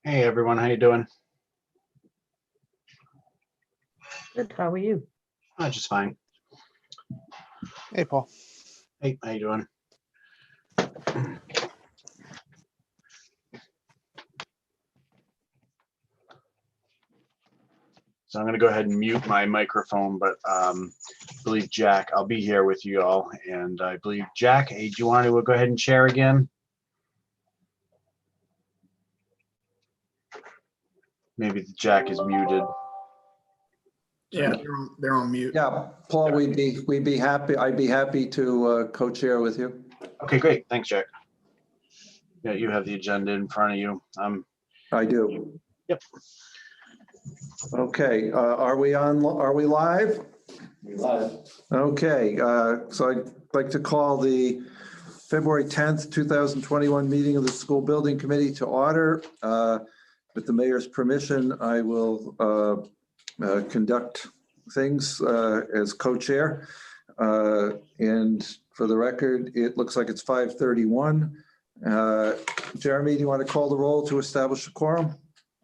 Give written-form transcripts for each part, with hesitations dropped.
Hey everyone, how you doing? Good, how are you? Just fine. Hey, Paul. Hey, how you doing? So I'm going to go ahead and mute my microphone, but I believe Jack, I'll be here with you all, and I believe Jack, hey, do you want to go ahead and share again? Maybe Jack is muted. Yeah, they're on mute. Yeah, Paul, we'd be happy, I'd be happy to co-chair with you. Okay, great. Thanks, Jack. Yeah, you have the agenda in front of you. I do. Yep. Okay, are we live? Live. Okay, so I'd like to call the February 10th, 2021 meeting of the School Building Committee to order. With the mayor's permission, I will conduct things as co-chair. And for the record, it looks like it's 5:31. Jeremy, do you want to call the roll to establish a quorum?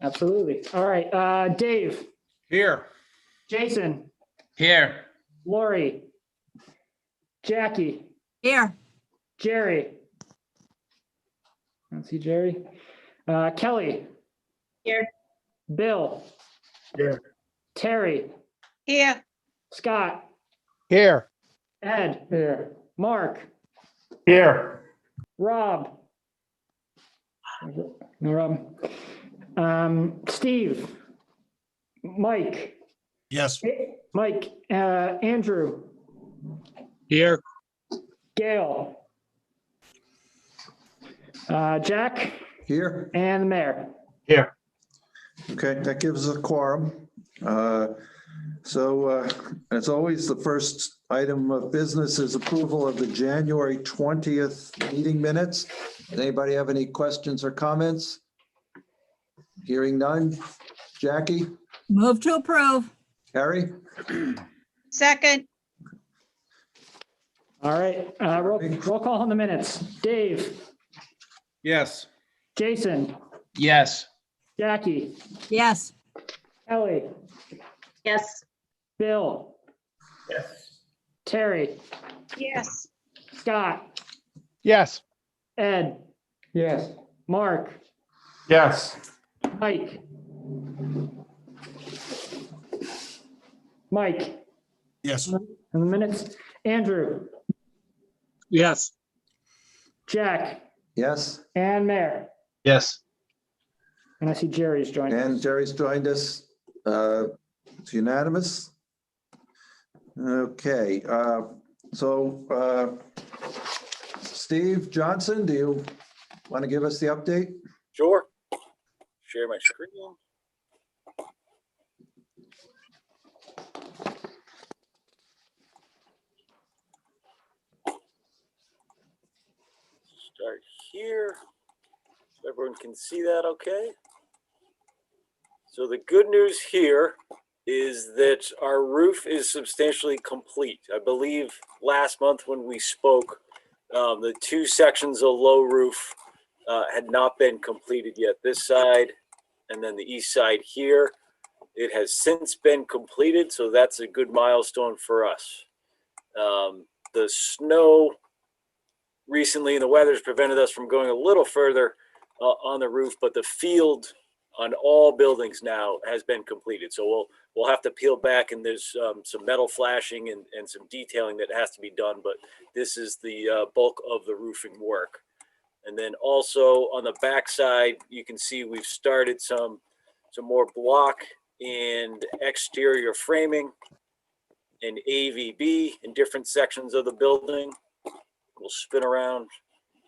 Absolutely. All right, Dave, Here. Jason, Here. Lori, Jackie, Here. Jerry. I don't see Jerry. Kelly. Here. Bill. Here. Terry. Here. Scott. Here. Ed. Here. Mark. Here. Rob. No Rob. Steve. Mike. Yes. Mike. Andrew. Here. Gail. Jack. Here? And the mayor. Here. Okay, that gives us a quorum. So as always, the first item of business is approval of the January 20th meeting minutes. Does anybody have any questions or comments? Hearing none. Jackie, Move to approve. Harry, Second. All right, roll call on the minutes. Dave, Yes. Jason, Yes. Jackie, Yes. Kelly, Yes. Bill, Yes. Terry, Yes. Scott, Yes. Ed. Yes. Mark, Yes. Mike. Mike, Yes. in the minutes. Andrew, Yes. Jack, yes, and Mayor. Yes. And I see Jerry's joined. and Jerry's joined us. It's unanimous. Okay, so Steve Johnson, do you want to give us the update? Sure. Share my screen. Start here. So everyone can see that okay. So the good news here is that our roof is substantially complete. I believe last month when we spoke, the two sections of low roof had not been completed yet. This side and then the east side here. It has since been completed, so that's a good milestone for us. The snow recently and the weather's prevented us from going a little further on the roof, but the field on all buildings now has been completed. So we'll have to peel back, and there's some metal flashing and some detailing that has to be done, but this is the bulk of the roofing work. And then also on the back side, you can see we've started some more block and exterior framing and AVB in different sections of the building. We'll spin around,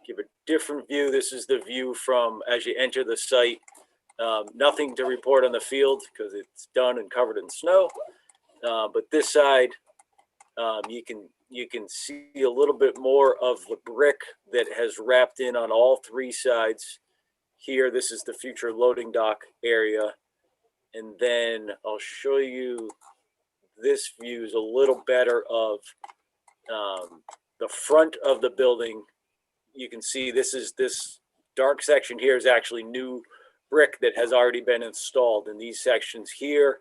give a different view. This is the view from as you enter the site. Nothing to report on the field because it's done and covered in snow. But this side, you can see a little bit more of the brick that has wrapped in on all three sides. Here, this is the future loading dock area. And then I'll show you this view is a little better of the front of the building. You can see this dark section here is actually new brick that has already been installed in these sections here.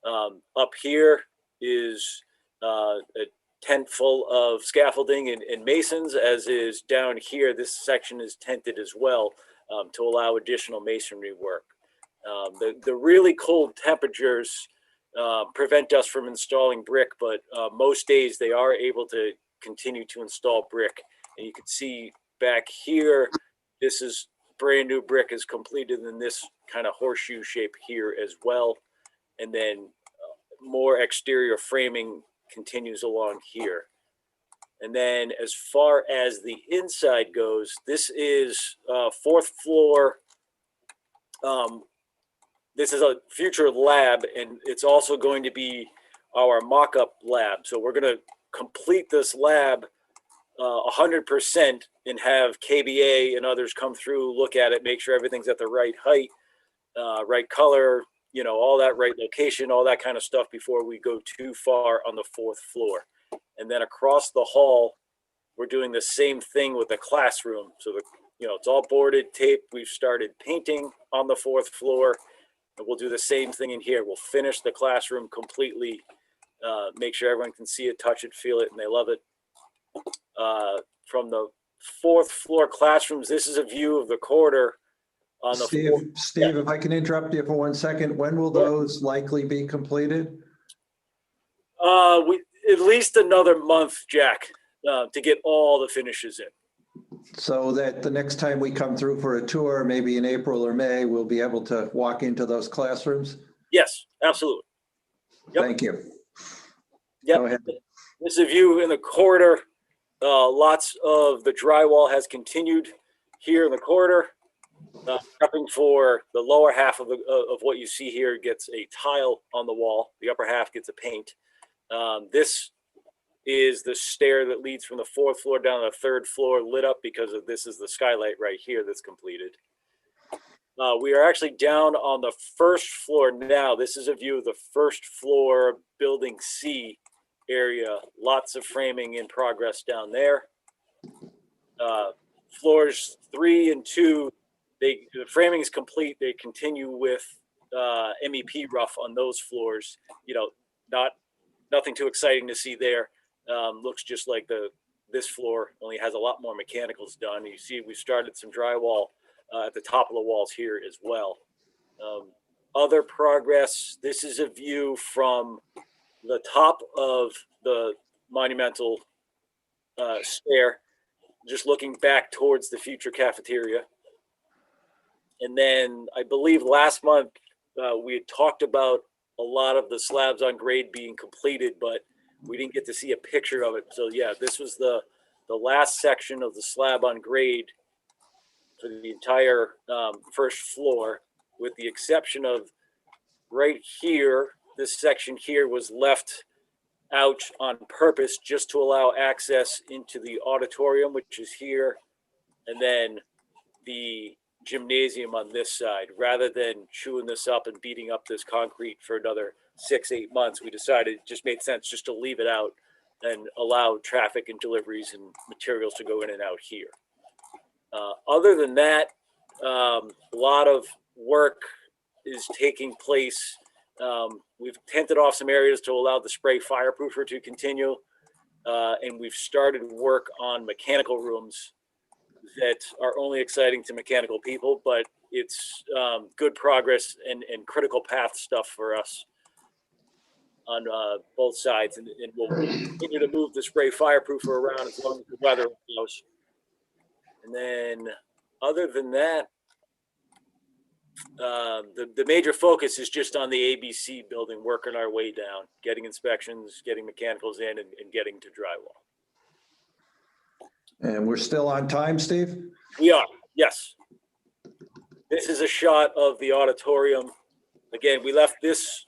Up here is a tent full of scaffolding and masons, as is down here. This section is tented as well to allow additional masonry work. The really cold temperatures prevent us from installing brick, but most days they are able to continue to install brick. And you can see back here, this is brand new brick is completed in this kind of horseshoe shape here as well. And then more exterior framing continues along here. And then as far as the inside goes, this is fourth floor. This is a future lab, and it's also going to be our mock-up lab. So we're going to complete this lab 100% and have KBA and others come through, look at it, make sure everything's at the right height, right color, you know, all that right location, all that kind of stuff before we go too far on the fourth floor. And then across the hall, we're doing the same thing with the classroom. So, you know, it's all boarded, taped. We've started painting on the fourth floor. And we'll do the same thing in here. We'll finish the classroom completely, make sure everyone can see it, touch it, feel it, and they love it. From the fourth floor classrooms, this is a view of the corridor on the floor. Steve, if I can interrupt you for 1 second, when will those likely be completed? At least another month, Jack, to get all the finishes in. So that the next time we come through for a tour, maybe in April or May, we'll be able to walk into those classrooms? Yes, absolutely. Yep. Thank you. Yep. Go ahead. This is a view in the corridor. Lots of the drywall has continued here in the corridor. Prepping for the lower half of what you see here gets a tile on the wall. The upper half gets a paint. This is the stair that leads from the fourth floor down to the third floor, lit up because of this is the skylight right here that's completed. We are actually down on the first floor now. This is a view of the first floor building C area. Lots of framing in progress down there. Floors 3 and 2, the framing is complete. They continue with MEP rough on those floors. You know, nothing too exciting to see there. Looks just like this floor, only has a lot more mechanicals done. You see, we started some drywall at the top of the walls here as well. Other progress, this is a view from the top of the monumental stair, just looking back towards the future cafeteria. And then I believe last month we had talked about a lot of the slabs on grade being completed, but we didn't get to see a picture of it. So yeah, this was the last section of the slab on grade for the entire first floor, with the exception of right here. This section here was left out on purpose just to allow access into the auditorium, which is here, and then the gymnasium on this side. Rather than chewing this up and beating up this concrete for another 6-8 months, we decided it just made sense just to leave it out and allow traffic and deliveries and materials to go in and out here. Other than that, a lot of work is taking place. We've tented off some areas to allow the spray fireproofer to continue, and we've started work on mechanical rooms that are only exciting to mechanical people, but it's good progress and critical path stuff for us on both sides, and we'll continue to move the spray fireproofer around as long as the weather allows. And then other than that, the major focus is just on the ABC building, working our way down, getting inspections, getting mechanicals in, and getting to drywall. And we're still on time, Steve? We are, yes. This is a shot of the auditorium. Again, we left this,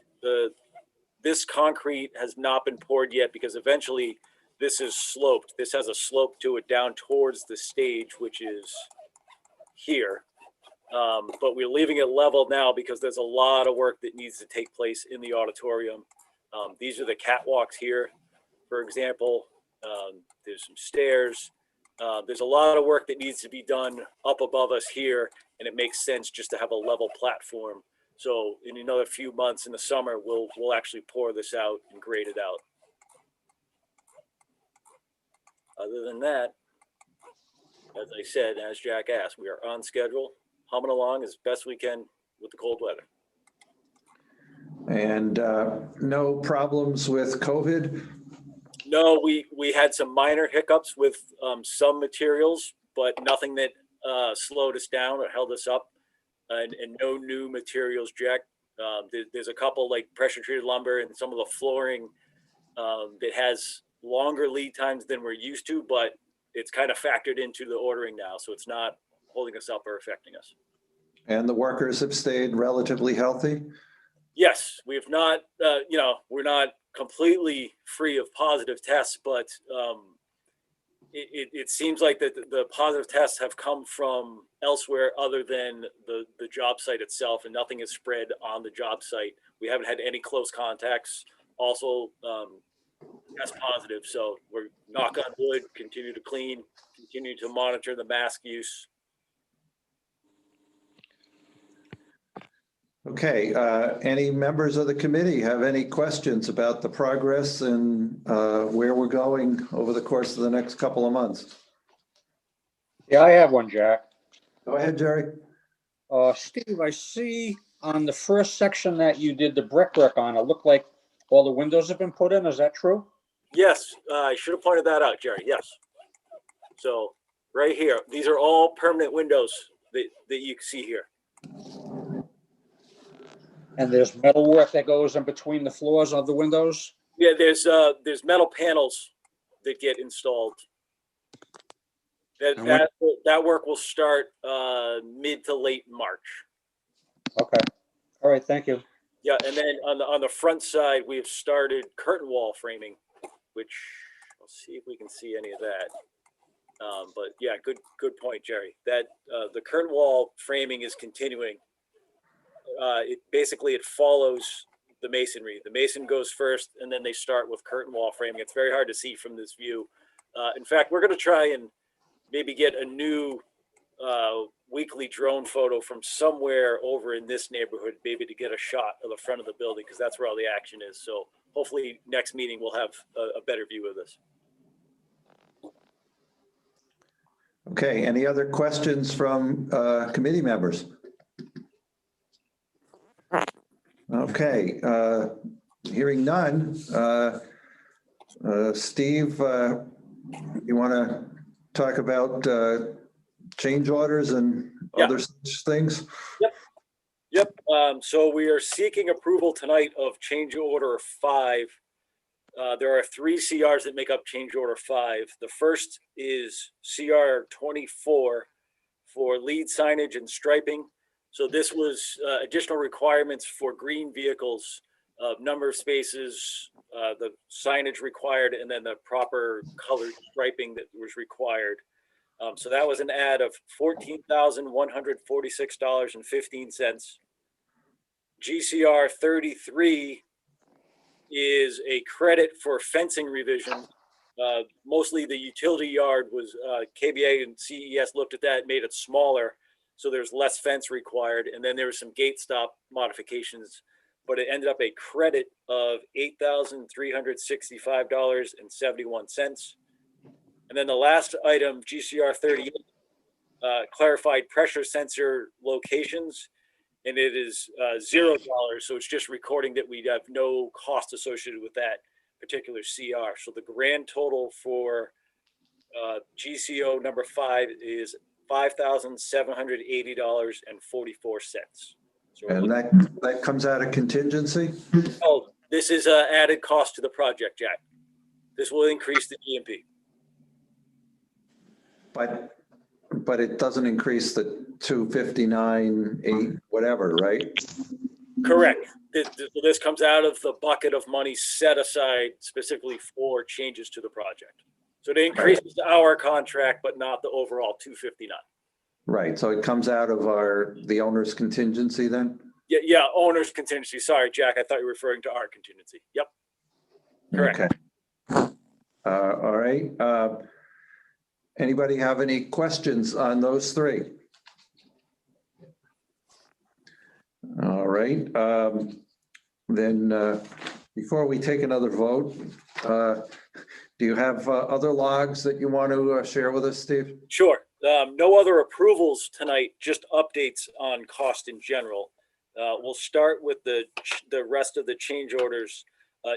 this concrete has not been poured yet because eventually this is sloped. This has a slope to it down towards the stage, which is here. But we're leaving it level now because there's a lot of work that needs to take place in the auditorium. These are the catwalks here, for example. There's some stairs. There's a lot of work that needs to be done up above us here, and it makes sense just to have a level platform. So in another few months in the summer, we'll actually pour this out and grade it out. Other than that, as I said, as Jack asked, we are on schedule, humming along as best we can with the cold weather. And no problems with COVID? No, we had some minor hiccups with some materials, but nothing that slowed us down or held us up, and no new materials, Jack. There's a couple like pressure treated lumber and some of the flooring that has longer lead times than we're used to, but it's kind of factored into the ordering now, so it's not holding us up or affecting us. And the workers have stayed relatively healthy? Yes, we have not, we're not completely free of positive tests, but it seems like that the positive tests have come from elsewhere other than the job site itself, and nothing is spread on the job site. We haven't had any close contacts also test positive. So we're, knock on wood, continue to clean, continue to monitor the mask use. Okay, any members of the committee have any questions about the progress and where we're going over the course of the next couple of months? Yeah, I have one, Jack. Go ahead, Jerry. Steve, I see on the first section that you did the brickwork on, it looked like all the windows have been put in. Is that true? Yes, I should have pointed that out, Jerry. Yes. So right here, these are all permanent windows that you can see here. And there's metal work that goes in between the floors of the windows? Yeah, there's metal panels that get installed. That work will start mid to late March. Okay. All right. Thank you. Yeah, and then on the front side, we've started curtain wall framing, which I'll see if we can see any of that. But yeah, good point, Jerry. That the curtain wall framing is continuing. It follows the masonry. The mason goes first, and then they start with curtain wall framing. It's very hard to see from this view. In fact, we're going to try and maybe get a new weekly drone photo from somewhere over in this neighborhood, maybe to get a shot of the front of the building, because that's where all the action is. So hopefully next meeting we'll have a better view of this. Okay, any other questions from committee members? Okay, hearing none. Steve, you want to talk about change orders and other such things? Yep. So we are seeking approval tonight of change order 5. There are 3 CRs that make up change order 5. The first is CR 24 for lead signage and striping. So this was additional requirements for green vehicles, number of spaces, the signage required, and then the proper colored striping that was required. So that was an add of $14,146.15. GCR 33 is a credit for fencing revision. Mostly the utility yard was KBA and CES looked at that, made it smaller, so there's less fence required. And then there was some gate stop modifications, but it ended up a credit of $8,365.71. And then the last item, GCR 38, clarified pressure sensor locations, and it is $0. So it's just recording that we have no cost associated with that particular CR. So the grand total for GCO number 5 is $5,780.44. So And that comes out of contingency? Oh, this is an added cost to the project, Jack. This will increase the GMP. But it doesn't increase the 259.8 whatever, right? Correct. This comes out of the bucket of money set aside specifically for changes to the project. So it increases our contract, but not the overall 259. Right. So it comes out of the owner's contingency then? Yeah, owner's contingency. Sorry, Jack. I thought you were referring to our contingency. Yep. Correct. Okay. All right. Anybody have any questions on those three? All right. Then before we take another vote, do you have other logs that you want to share with us, Steve? Sure. No other approvals tonight, just updates on cost in general. We'll start with the rest of the change orders.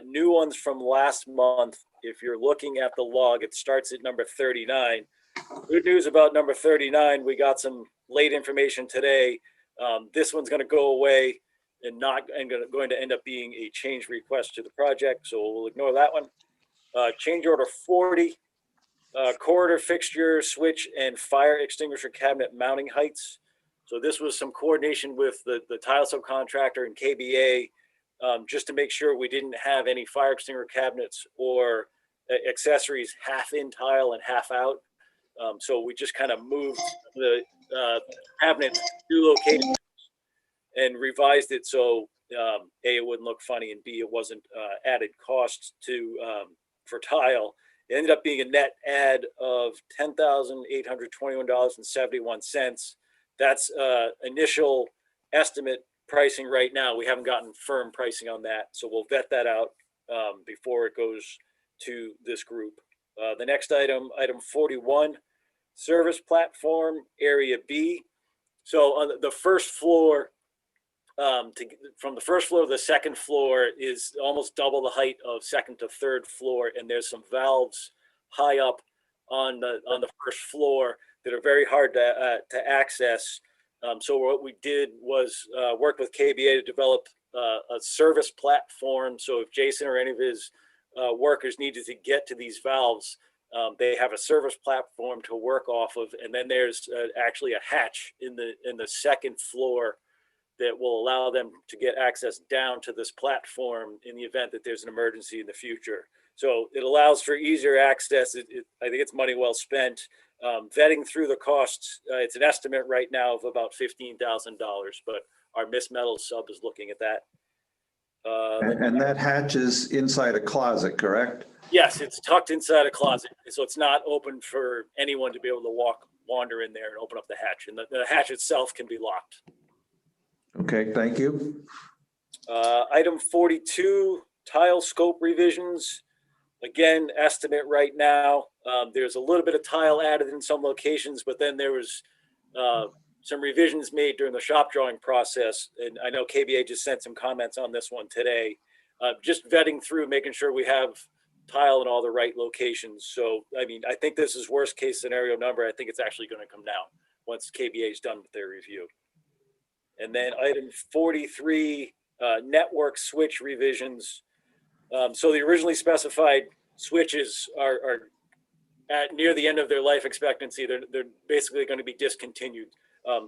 New ones from last month. If you're looking at the log, it starts at number 39. Good news about number 39, we got some late information today. This one's going to go away and going to end up being a change request to the project, so we'll ignore that one. Change order 40, corridor fixture, switch, and fire extinguisher cabinet mounting heights. So this was some coordination with the tile subcontractor and KBA, just to make sure we didn't have any fire extinguisher cabinets or accessories half in tile and half out. So we just kind of moved the cabinet to locations and revised it so A, it wouldn't look funny, and B, it wasn't added cost to for tile. It ended up being a net add of $10,821.71. That's initial estimate pricing right now. We haven't gotten firm pricing on that, so we'll vet that out before it goes to this group. The next item, item 41, service platform, area B. So on the first floor, from the first floor to the second floor is almost double the height of second to third floor, and there's some valves high up on the first floor that are very hard to access. So what we did was work with KBA to develop a service platform. So if Jason or any of his workers needed to get to these valves, they have a service platform to work off of, and then there's actually a hatch in the second floor that will allow them to get access down to this platform in the event that there's an emergency in the future. So it allows for easier access. I think it's money well spent. Vetting through the costs, it's an estimate right now of about $15,000, but our Miss Metals sub is looking at that. And that hatch is inside a closet, correct? Yes, it's tucked inside a closet, so it's not open for anyone to be able to wander in there and open up the hatch. And the hatch itself can be locked. Okay, thank you. Item 42, tile scope revisions. Again, estimate right now. There's a little bit of tile added in some locations, but then there was some revisions made during the shop drawing process. And I know KBA just sent some comments on this one today. Just vetting through, making sure we have tile in all the right locations. So, I mean, I think this is worst case scenario number. I think it's actually going to come down once KBA is done with their review. And then item 43, network switch revisions. So the originally specified switches are at near the end of their life expectancy. They're basically going to be discontinued.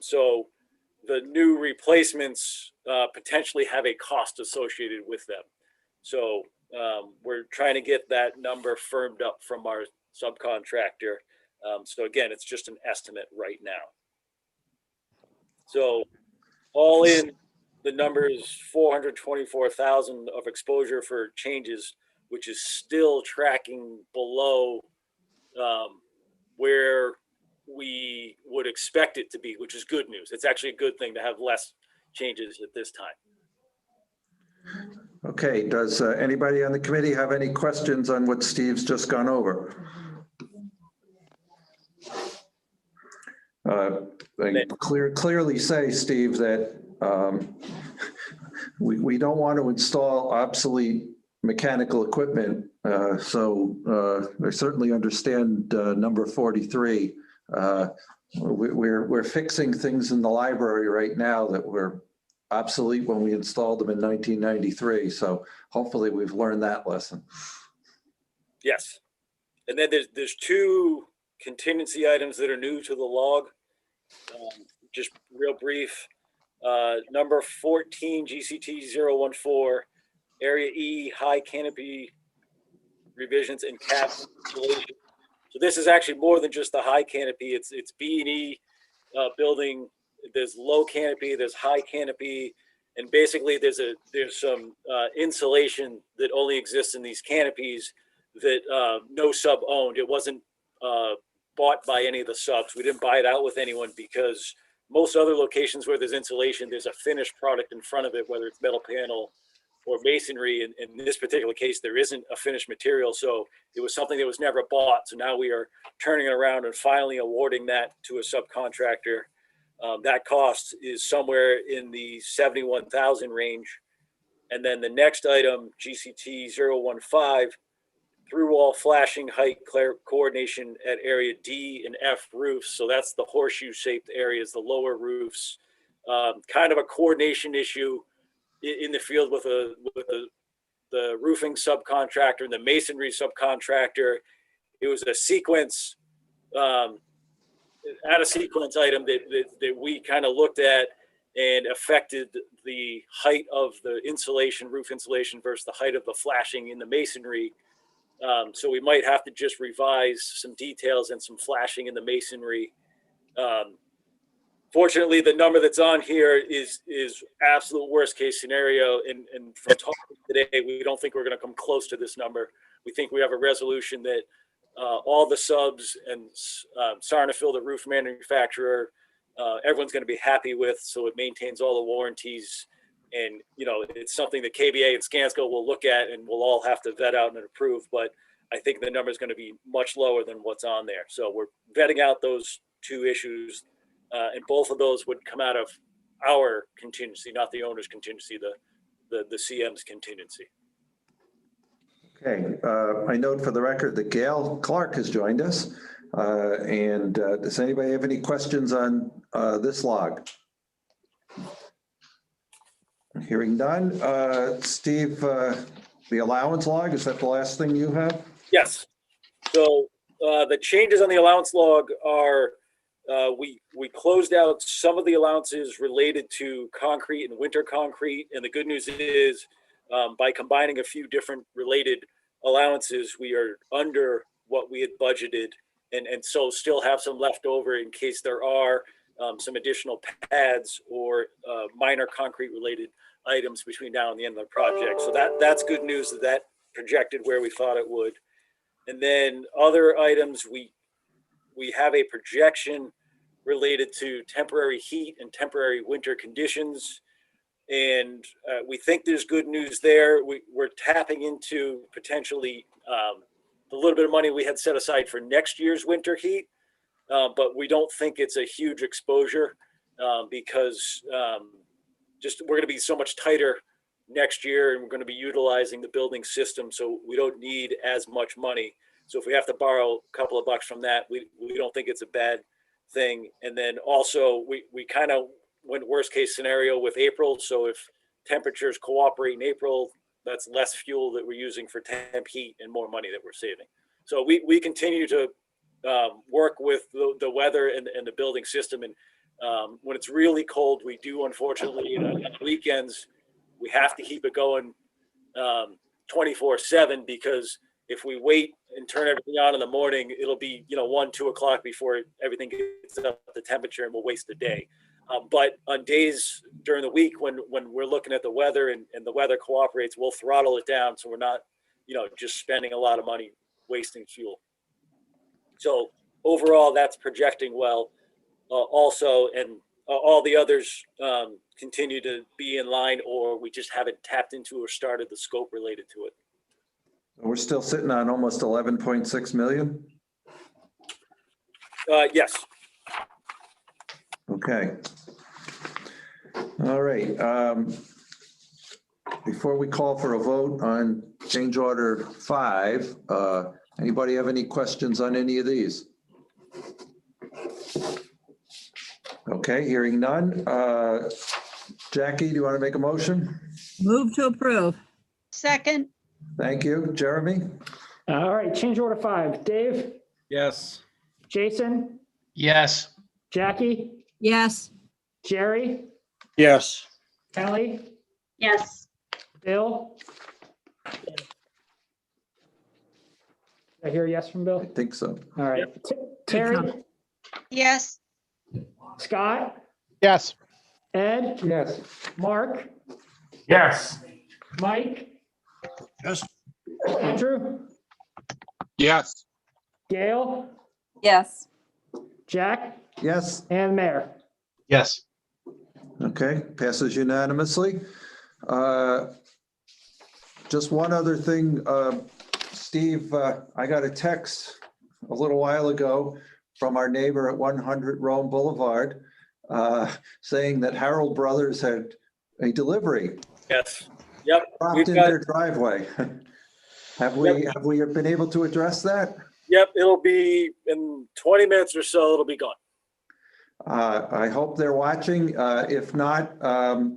So the new replacements potentially have a cost associated with them. So we're trying to get that number firmed up from our subcontractor. So again, it's just an estimate right now. So all in, the number is 424,000 of exposure for changes, which is still tracking below where we would expect it to be, which is good news. It's actually a good thing to have less changes at this time. Okay, does anybody on the committee have any questions on what Steve's just gone over? I clearly say, Steve, that we don't want to install obsolete mechanical equipment. So I certainly understand number 43. We're fixing things in the library right now that were obsolete when we installed them in 1993. So hopefully we've learned that lesson. Yes. And then there's two contingency items that are new to the log. Just real brief. Number 14, GCT 014, Area E, high canopy revisions and cap installation. So this is actually more than just the high canopy. It's B&E building. There's low canopy, there's high canopy, and basically there's some insulation that only exists in these canopies that no sub owned. It wasn't bought by any of the subs. We didn't buy it out with anyone because most other locations where there's insulation, there's a finished product in front of it, whether it's metal panel or masonry. In this particular case, there isn't a finished material. So it was something that was never bought. So now we are turning it around and finally awarding that to a subcontractor. That cost is somewhere in the 71,000 range. And then the next item, GCT 015, through wall flashing height coordination at area D and F roofs. So that's the horseshoe shaped areas, the lower roofs. Kind of a coordination issue in the field with the roofing subcontractor and the masonry subcontractor. It was a sequence, out of sequence item that we kind of looked at and affected the height of the insulation, roof insulation versus the height of the flashing in the masonry. So we might have to just revise some details and some flashing in the masonry. Fortunately, the number that's on here is absolute worst case scenario. And from talking today, we don't think we're going to come close to this number. We think we have a resolution that all the subs and Sarnafil, the roof manufacturer, everyone's going to be happy with. So it maintains all the warranties. And, you know, it's something that KBA and Scansco will look at and we'll all have to vet out and approve. But I think the number is going to be much lower than what's on there. So we're vetting out those two issues. And both of those would come out of our contingency, not the owner's contingency, the CM's contingency. Okay, I note for the record that Gail Clark has joined us. And does anybody have any questions on this log? Hearing none. Steve, the allowance log, is that the last thing you have? Yes. So the changes on the allowance log are we closed out some of the allowances related to concrete and winter concrete. And the good news is by combining a few different related allowances, we are under what we had budgeted and so still have some left over in case there are some additional pads or minor concrete related items between now and the end of the project. So that's good news that projected where we thought it would. And then other items, we have a projection related to temporary heat and temporary winter conditions. And we think there's good news there. We're tapping into potentially the little bit of money we had set aside for next year's winter heat. But we don't think it's a huge exposure because just we're going to be so much tighter next year and we're going to be utilizing the building system. So we don't need as much money. So if we have to borrow a couple of bucks from that, we don't think it's a bad thing. And then also we kind of went worst case scenario with April. So if temperatures cooperate in April, that's less fuel that we're using for temp heat and more money that we're saving. So we continue to work with the weather and the building system. And when it's really cold, we do, unfortunately, on weekends, we have to keep it going 24/7 because if we wait and turn everything on in the morning, it'll be 1, 2 o'clock before everything gets up to temperature and we'll waste the day. But on days during the week when we're looking at the weather and the weather cooperates, we'll throttle it down so we're not just spending a lot of money wasting fuel. So overall, that's projecting well also, and all the others continue to be in line, or we just haven't tapped into or started the scope related to it. We're still sitting on almost 11.6 million? Yes. Okay. All right. Before we call for a vote on change order 5, anybody have any questions on any of these? Okay, hearing none. Jackie, do you want to make a motion? Move to approve. Second. Thank you. Jeremy? All right, change order 5. Dave, Yes. Jason, Yes. Jackie, Yes. Jerry, Yes. Kelly, Yes. Bill. Did I hear a yes from I Bill? think so. All right. Terry, Yes. Scott, Yes. Ed, Yes. Mark, Yes. Mike, Yes. Andrew, Yes. Gail, Yes. Jack, Yes, and Mayor. Yes. okay, passes unanimously. Just one other thing, Steve, I got a text a little while ago from our neighbor at 100 Rome Boulevard saying that Harold Brothers had a delivery Yes. Yep. dropped We've in got, their driveway. Have we been able to address that? yep. It'll be in 20 minutes or so. It'll be gone. I hope they're watching. If not,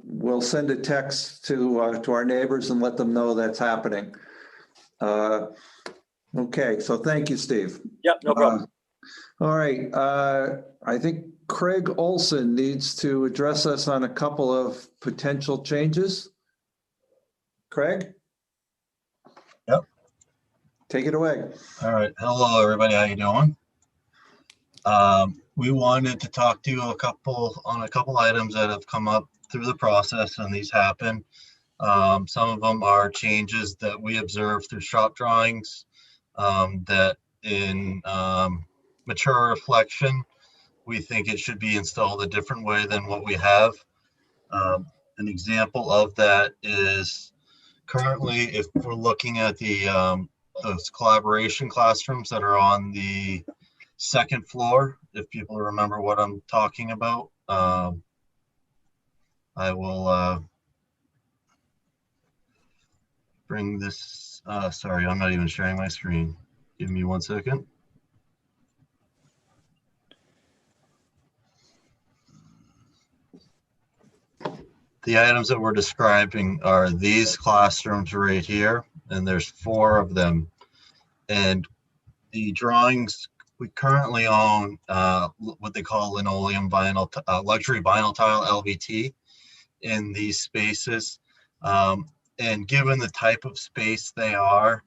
we'll send a text to our neighbors and let them know that's happening. Okay, so thank you, Steve. Yep. No problem. All right, I think Craig Olson needs to address us on a couple of potential changes. Craig? Yep. Take it away. All right. Hello, everybody. How you doing? We wanted to talk to you on a couple items that have come up through the process, and these happen. Some of them are changes that we observed through shop drawings that in mature reflection, we think it should be installed a different way than what we have. An example of that is currently, if we're looking at those collaboration classrooms that are on the second floor, if people remember what I'm talking about, I will bring this, sorry, I'm not even sharing my screen. Give me 1 second. The items that we're describing are these classrooms right here, and there's 4 of them. And the drawings, we currently own what they call linoleum vinyl, luxury vinyl tile, LVT, in these spaces. And given the type of space they are,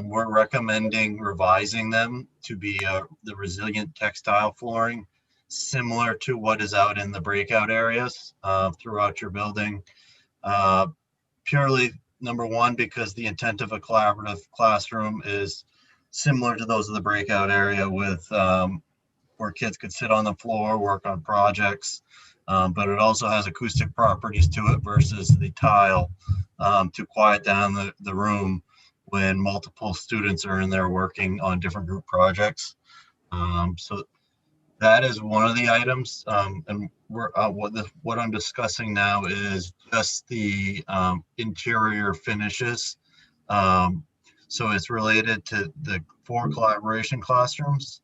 we're recommending revising them to be the resilient textile flooring, similar to what is out in the breakout areas throughout your building. Purely, number one, because the intent of a collaborative classroom is similar to those of the breakout area, with where kids could sit on the floor, work on projects, but it also has acoustic properties to it versus the tile to quiet down the room when multiple students are in there working on different group projects. So that is one of the items, and what I'm discussing now is just the interior finishes. So it's related to the 4 collaboration classrooms,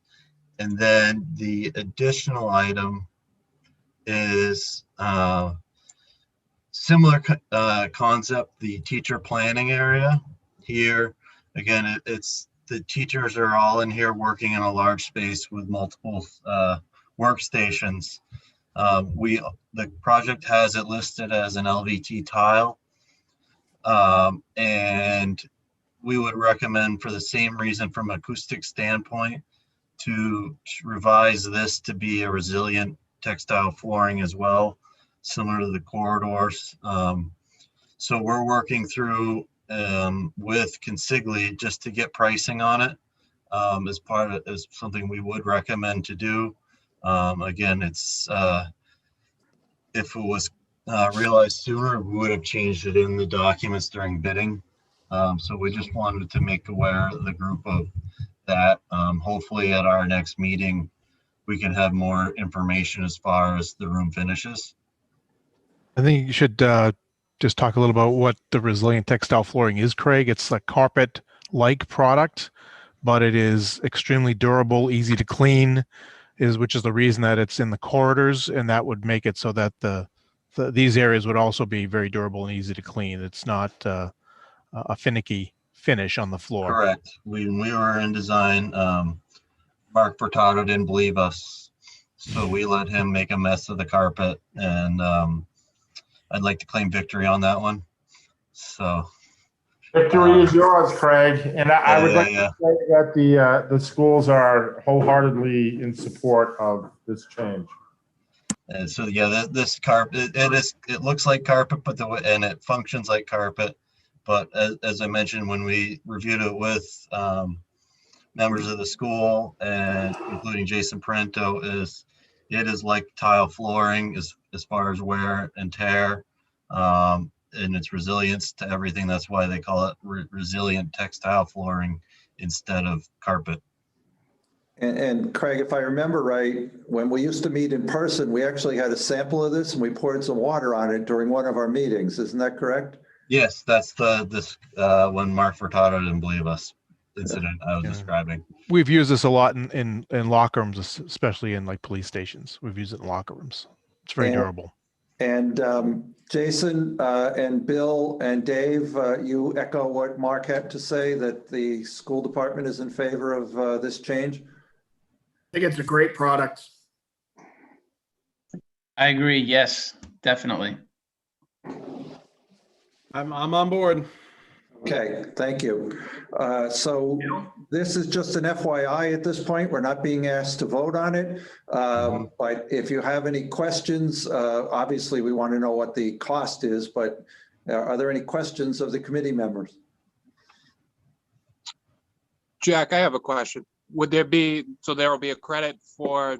and then the additional item is similar concept, the teacher planning area. Here again, it's the teachers are all in here working in a large space with multiple workstations. The project has it listed as an LVT tile, and we would recommend, for the same reason from an acoustic standpoint, to revise this to be a resilient textile flooring as well, similar to the corridors. So we're working through with Consigli just to get pricing on it as something we would recommend to do. Again, it's if it was realized sooner, we would have changed it in the documents during bidding. So we just wanted to make aware of the group of that. Hopefully at our next meeting, we can have more information as far as the room finishes. I think you should just talk a little about what the resilient textile flooring is, Craig. It's a carpet-like product, but it is extremely durable, easy to clean, which is the reason that it's in the corridors, and that would make it so that these areas would also be very durable and easy to clean. It's not a finicky finish on the floor. Correct. When we were in design, Mark Furtado didn't believe us, so we let him make a mess of the carpet, and I'd like to claim victory on that one. So Victory is yours, Craig. And I would like to say that the schools are wholeheartedly in support of this change. And so yeah, this carpet, it looks like carpet, but and it functions like carpet. But as I mentioned, when we reviewed it with members of the school, and including Jason Parento, is it is like tile flooring as far as wear and tear, and its resilience to everything. That's why they call it resilient textile flooring instead of carpet. And Craig, if I remember right, when we used to meet in person, we actually had a sample of this and we poured some water on it during one of our meetings. Isn't that correct? Yes, that's when Mark Furtado didn't believe us incident I was describing. We've used this a lot in locker rooms, especially in like police stations. We've used it in locker rooms. It's very durable. And Jason and Bill and Dave, you echo what Mark had to say, that the school department is in favor of this change? I think it's a great product. I agree. Yes, definitely. I'm on board. Okay, thank you. So this is just an FYI at this point. We're not being asked to vote on it. But if you have any questions, obviously we want to know what the cost is, but are there any questions of the committee members? Jack, I have a question. Would there be, so there will be a credit for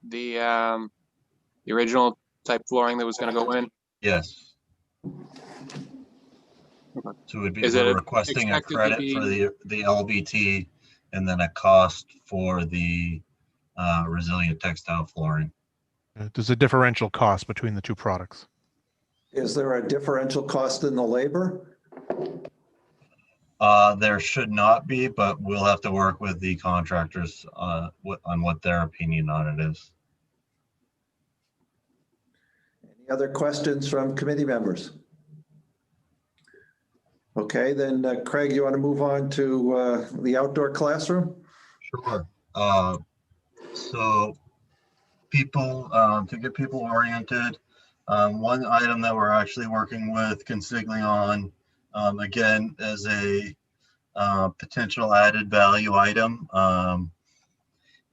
the original type flooring that was going to go in? Yes. Okay. So we're requesting a expected to credit be- for the LVT and then a cost for the resilient textile flooring. There's a differential cost between the two products. Is there a differential cost in the labor? There should not be, but we'll have to work with the contractors on what their opinion on it is. Any other questions from committee members? Okay, then Craig, you want to move on to the outdoor classroom? Sure. So people, to get people oriented, one item that we're actually working with Contingency on, again, as a potential added value item,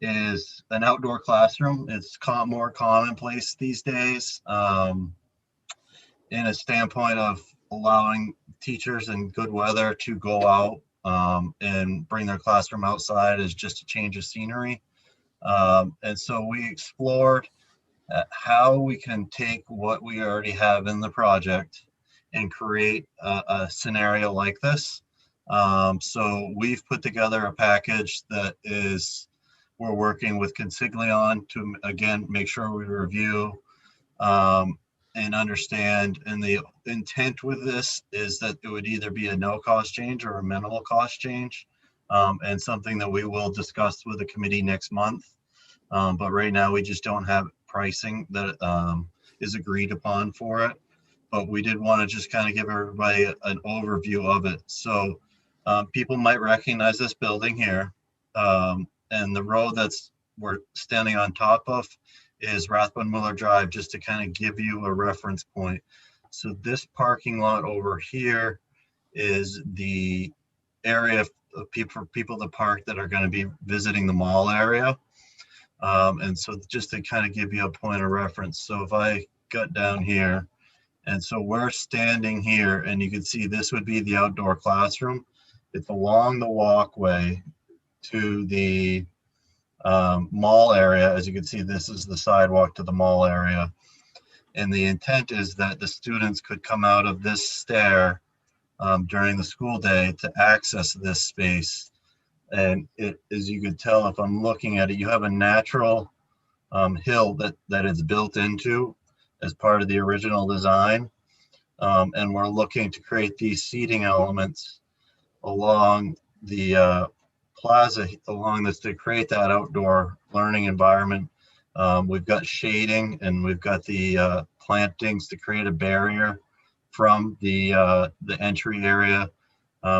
is an outdoor classroom. It's more commonplace these days, in a standpoint of allowing teachers in good weather to go out and bring their classroom outside as just a change of scenery. And so we explored how we can take what we already have in the project and create a scenario like this. So we've put together a package that we're working with Consigli on to, again, make sure we review and understand. And the intent with this is that it would either be a no cost change or a minimal cost change, and something that we will discuss with the committee next month. But right now we just don't have pricing that is agreed upon for it. But we did want to just kind of give everybody an overview of it. So people might recognize this building here, and the road we're standing on top of is Rathbun-Muller Drive, just to kind of give you a reference point. So this parking lot over here is the area for people to park that are going to be visiting the mall area. And so just to kind of give you a point of reference. So if I got down here, and so we're standing here, and you can see this would be the outdoor classroom. It's along the walkway to the mall area. As you can see, this is the sidewalk to the mall area. And the intent is that the students could come out of this stair during the school day to access this space. And as you could tell, if I'm looking at it, you have a natural hill that is built into as part of the original design. And we're looking to create these seating elements along the plaza along this to create that outdoor learning environment. We've got shading, and we've got the plantings to create a barrier from the entry area.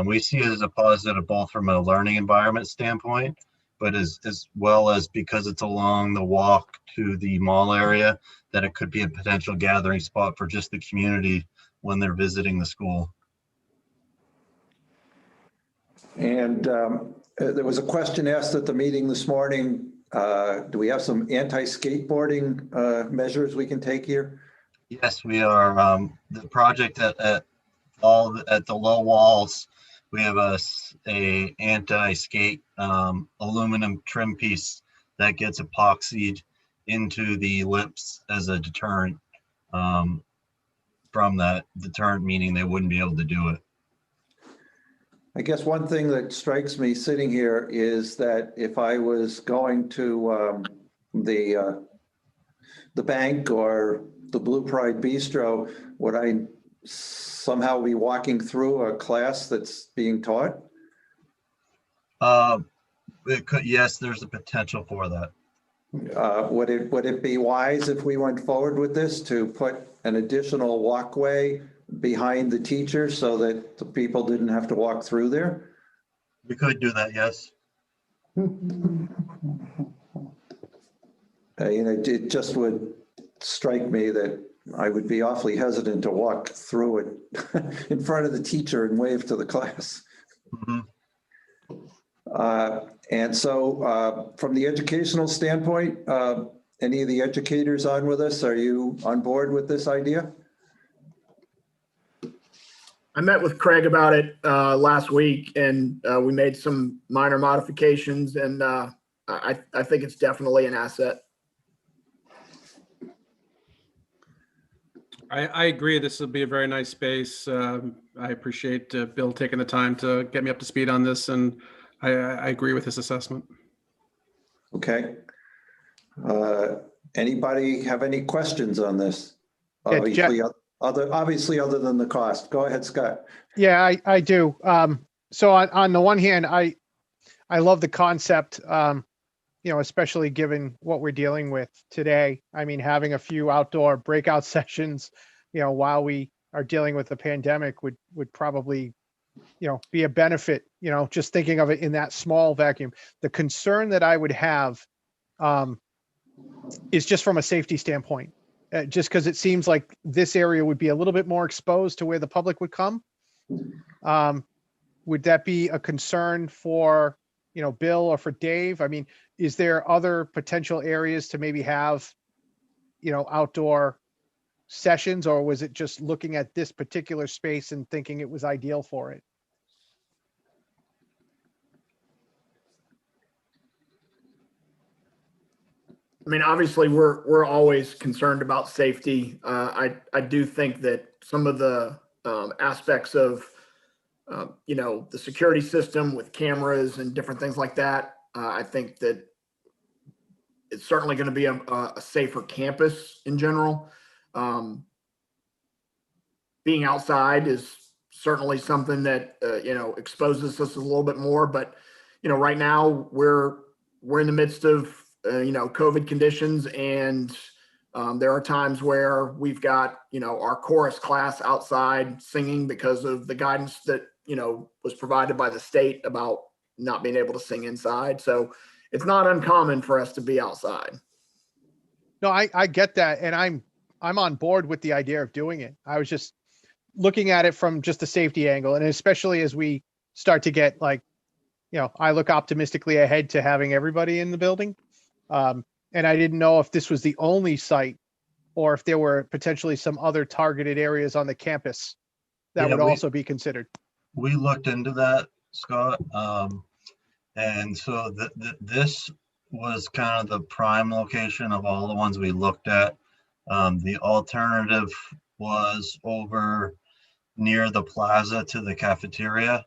We see it as a positive both from a learning environment standpoint, but as well as because it's along the walk to the mall area, that it could be a potential gathering spot for just the community when they're visiting the school. And there was a question asked at the meeting this morning. Do we have some anti-skateboarding measures we can take here? Yes, we are. The project at the low walls we have a anti-skate aluminum trim piece that gets epoxied into the lips as a deterrent. From that deterrent, meaning they wouldn't be able to do it. I guess one thing that strikes me sitting here is that if I was going to the bank or the Blue Pride Bistro, would I somehow be walking through a class that's being taught? It could, yes, there's a potential for that. Would it be wise if we went forward with this to put an additional walkway behind the teacher so that the people didn't have to walk through there? We could do that, yes. It just would strike me that I would be awfully hesitant to walk through it in front of the teacher and wave to the class. And so from the educational standpoint, any of the educators on with us, are you on board with this idea? I met with Craig about it last week, and we made some minor modifications, and I think it's definitely an asset. I agree. This will be a very nice space. I appreciate Bill taking the time to get me up to speed on this, and I agree with his assessment. Okay. Anybody have any questions on this? Obviously, other than the cost. Go ahead, Scott. Yeah, I do. So on the one hand, I love the concept, especially given what we're dealing with today. I mean, having a few outdoor breakout sessions, while we are dealing with the pandemic would probably, be a benefit, just thinking of it in that small vacuum. The concern that I would have is just from a safety standpoint, just because it seems like this area would be a little bit more exposed to where the public would come. Would that be a concern for, Bill or for Dave? I mean, is there other potential areas to maybe have, outdoor sessions, or was it just looking at this particular space and thinking it was ideal for it? I mean, obviously, we're always concerned about safety. I do think that some of the aspects of the security system with cameras and different things like that, I think that it's certainly going to be a safer campus in general. Being outside is certainly something that exposes us a little bit more. But right now we're in the midst of COVID conditions, and there are times where we've got our chorus class outside singing because of the guidance that was provided by the state about not being able to sing inside. So it's not uncommon for us to be outside. No, I get that, and I'm on board with the idea of doing it. I was just looking at it from just a safety angle, and especially as we start to get I look optimistically ahead to having everybody in the building. And I didn't know if this was the only site or if there were potentially some other targeted areas on the campus that would also be considered. We looked into that, Scott. And so this was kind of the prime location of all the ones we looked at. The alternative was over near the plaza to the cafeteria.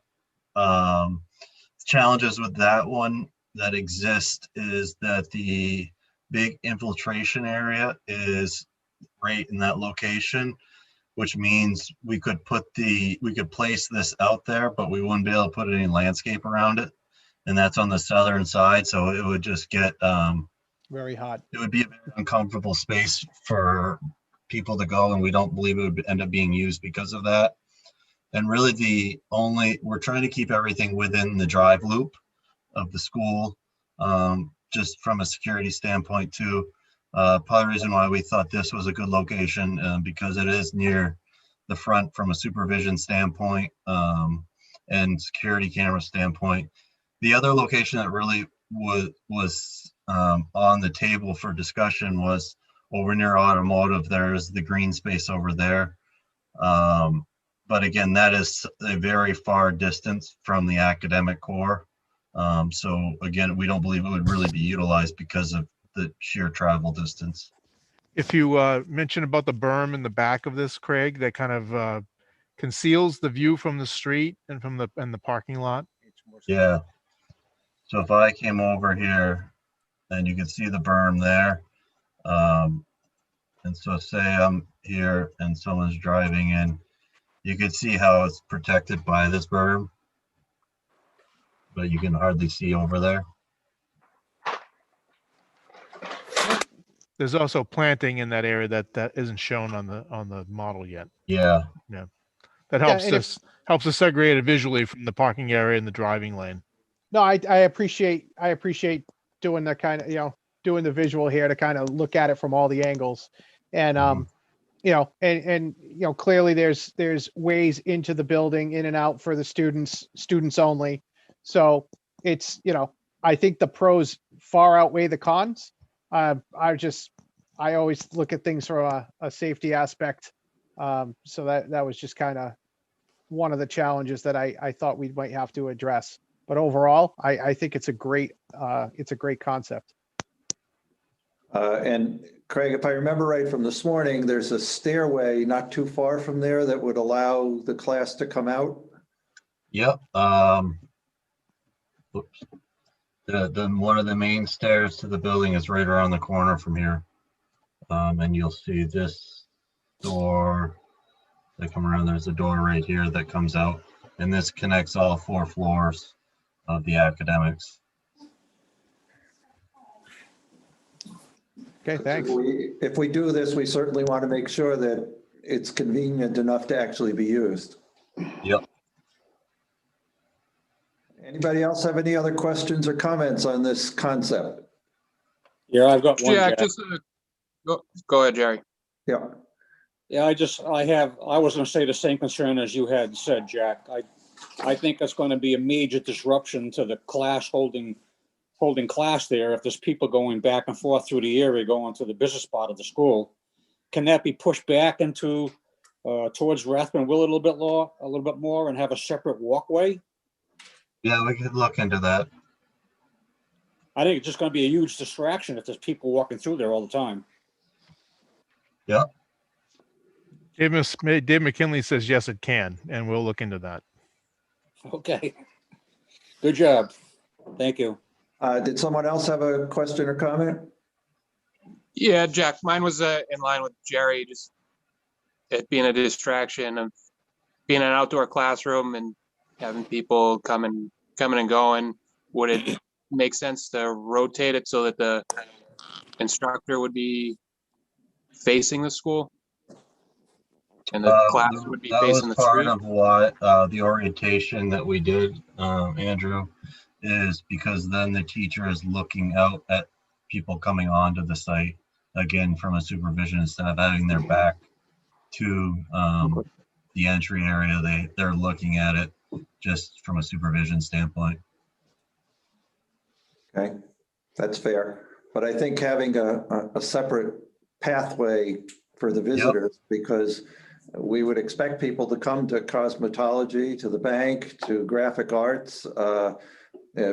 Challenges with that one that exist is that the big infiltration area is right in that location, which means we could place this out there, but we wouldn't be able to put any landscape around it. And that's on the southern side. So it would just get very hot. It would be a very uncomfortable space for people to go, and we don't believe it would end up being used because of that. And really we're trying to keep everything within the drive loop of the school, just from a security standpoint too. Part of the reason why we thought this was a good location, because it is near the front from a supervision standpoint and security camera standpoint. The other location that really was on the table for discussion was over near automotive. There's the green space over there. but again, that is a very far distance from the academic core. So again, we don't believe it would really be utilized because of the sheer travel distance. If you mention about the berm in the back of this, Craig, that kind of conceals the view from the street and from the parking lot. Yeah. So if I came over here, and you can see the berm there. And so say I'm here and someone's driving in, you can see how it's protected by this berm, but you can hardly see over there. There's also planting in that area that isn't shown on the model yet. Yeah. Yeah. That helps us segregate it visually from the parking area and the driving lane. No, I appreciate doing the kind of, doing the visual here to kind of look at it from all the angles. And, clearly there's ways into the building, in and out for the students only. So it's, I think the pros far outweigh the cons. I always look at things from a safety aspect. So that was just kind of one of the challenges that I thought we might have to address. But overall, I think it's a great concept. And Craig, if I remember right from this morning, there's a stairway not too far from there that would allow the class to come out. Yep. Whoops. One of the main stairs to the building is right around the corner from here. And you'll see this door that come around. There's a door right here that comes out, and this connects all 4 floors of the academics. Okay, thanks. If we do this, we certainly want to make sure that it's convenient enough to actually be used. Yep. Anybody else have any other questions or comments on this concept? Yeah, I've got one. Yeah, Jack. just go ahead, Jerry. Yeah. Yeah, I was going to say the same concern as you had said, Jack. I think it's going to be a major disruption to the class holding class there if there's people going back and forth through the area going to the business part of the school. Can that be pushed back into towards Rathbun Will a little bit more and have a separate walkway? Yeah, we could look into that. I think it's just going to be a huge distraction if there's people walking through there all the time. Yeah. Dave McKinley says yes, it can, and we'll look into that. Okay. Good job. Thank you. Did someone else have a question or comment? Yeah, Jack, mine was in line with Jerry, just it being a distraction of being an outdoor classroom and having people coming and going. Would it make sense to rotate it so that the instructor would be facing the school and the class would be facing the street? Part of what the orientation that we did, Andrew, is because then the teacher is looking out at people coming onto the site, again, from a supervision, instead of having their back to the entry area. They're looking at it just from a supervision standpoint. Okay, that's fair. But I think having a separate pathway for the visitors, because we would expect people to come to cosmetology, to the bank, to graphic arts,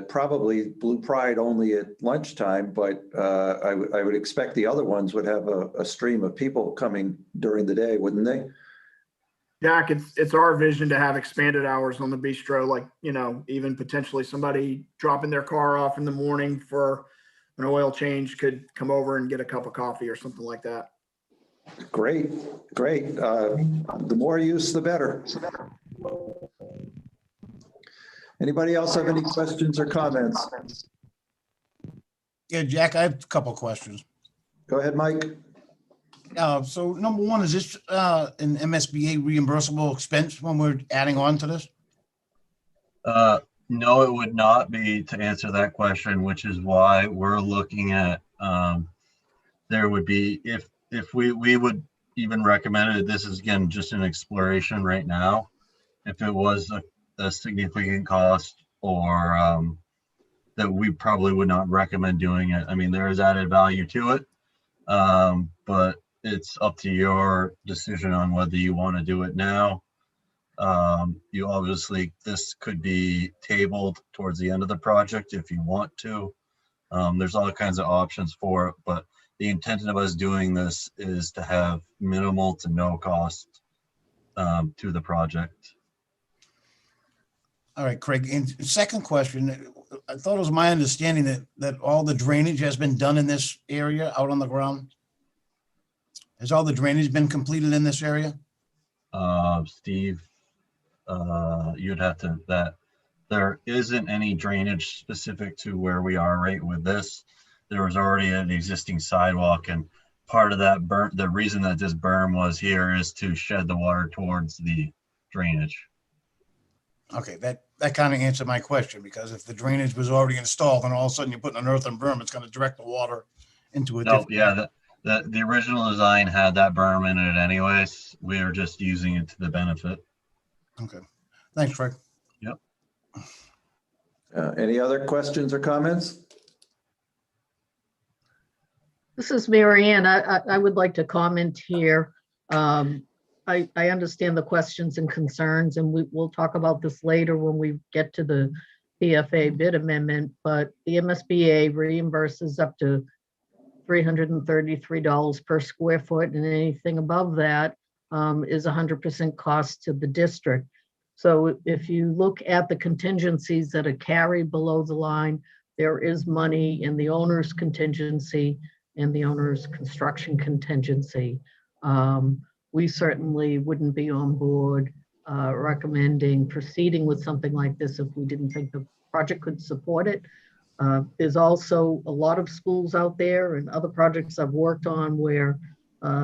probably Blue Pride only at lunchtime, but I would expect the other ones would have a stream of people coming during the day, wouldn't they? Jack, it's our vision to have expanded hours on the bistro, like, even potentially somebody dropping their car off in the morning for an oil change could come over and get a cup of coffee or something like that. Great. The more use, the better. Anybody else have any questions or comments? Yeah, Jack, I have a couple of questions. Go ahead, Mike. So number one, is this an MSBA reimbursable expense when we're adding on to this? No, it would not be, to answer that question, which is why we're looking at, there would be, if we would even recommend it, this is again, just an exploration right now. If it was a significant cost or that we probably would not recommend doing it. I mean, there is added value to it, but it's up to your decision on whether you want to do it now You obviously, this could be tabled towards the end of the project if you want to. There's all kinds of options for it, but the intent of us doing this is to have minimal to no cost to the project. All right, Craig. And second question, I thought it was my understanding that all the drainage has been done in this area out on the ground. Has all the drainage been completed in this area? Steve, you'd have to, that there isn't any drainage specific to where we are right with this. There was already an existing sidewalk, and part of that the reason that this berm was here is to shed the water towards the drainage. Okay, that kind of answered my question, because if the drainage was already installed and all of a sudden you're putting an earthen berm, it's going to direct the water into a No, different. yeah, the original design had that berm in it anyways. We were just using it to the benefit. Okay, thanks, Craig. Yep. Any other questions or comments? This is Mary Ann. I would like to comment here. I understand the questions and concerns, and we'll talk about this later when we get to the PFA bid amendment, but the MSBA reimburses up to $333 per square foot, and anything above that is 100% cost to the district. So if you look at the contingencies that are carried below the line, there is money in the owner's contingency and the owner's construction contingency. We certainly wouldn't be on board recommending proceeding with something like this if we didn't think the project could support it. There's also a lot of schools out there and other projects I've worked on where